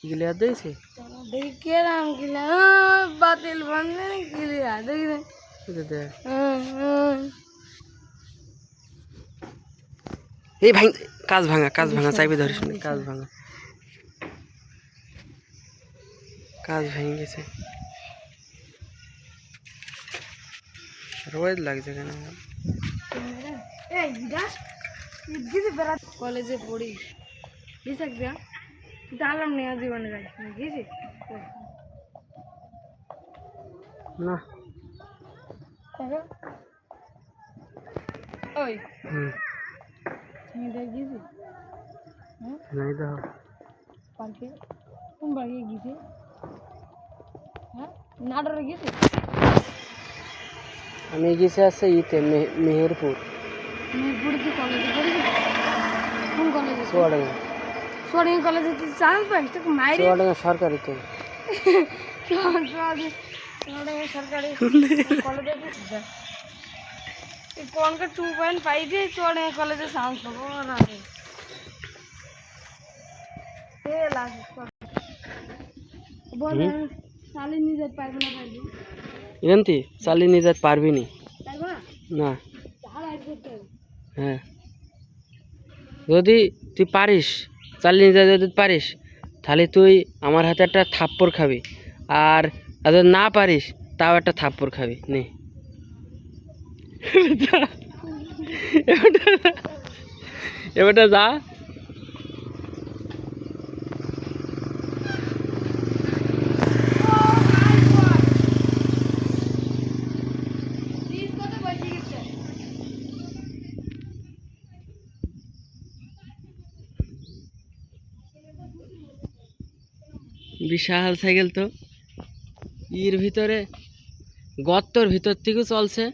clear दिएছে দেখে রাম কিলা বাতিল বন্ধ না ক্লিয়ার দেখে দে এই ভাই কাজ ভাঙা চাইবে ধরিস না কাজ ভেঙে গেছে রোজ লাগছে কেন এই গিরা গিয়ে বেড়া কলেজে পড়ি দিছক যা দালাম নেই জীবনে যাই গিয়েছি না ওই তুমি দেখ গিয়েছি নাই দাও পার্কে কোন বাড়ি গিয়েছি হ্যাঁ নাটোরে গিয়েছি আমি গেছি আছে ইতে মেহেরপুর কি কলেজে পড়ি কোন কলেজে চুয়াডাঙ্গা সোয়াডাঙ্গা কলেজে তুই চান্স পাইস তোকে মাইরে চুয়াডাঙ্গা সরকারিতে সোয়াডাঙ্গা সরকারি কলেজে কোনকে 2.5 দিয়ে চুয়াডাঙ্গা কলেজে চান্স পাবো রাতে চালিয়ে নিয়ে যেতে পারবো না এমতি চালিয়ে নিয়ে যেতে পারবি নি পারবো না তাহলে আইড করতে হবে হ্যাঁ যদি তুই পারিস চালিয়ে নিয়ে যেতে যদি পারিস তাহলে তুই আমার হাতে একটা থাপ্পড় খাবি আর যদি না পারিস তাও একটা থাপ্পড় খাবি নে এবারটা যা বিশাল সাইকেল তো এর ভিতরে গর্তর ভিতর থেকে চলছে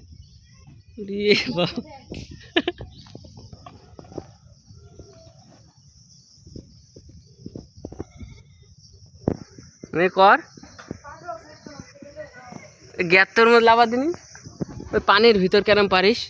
কর গ্যাতর মধ্যে লাভা দিনি ওই পানির ভিতর কেরম পারিস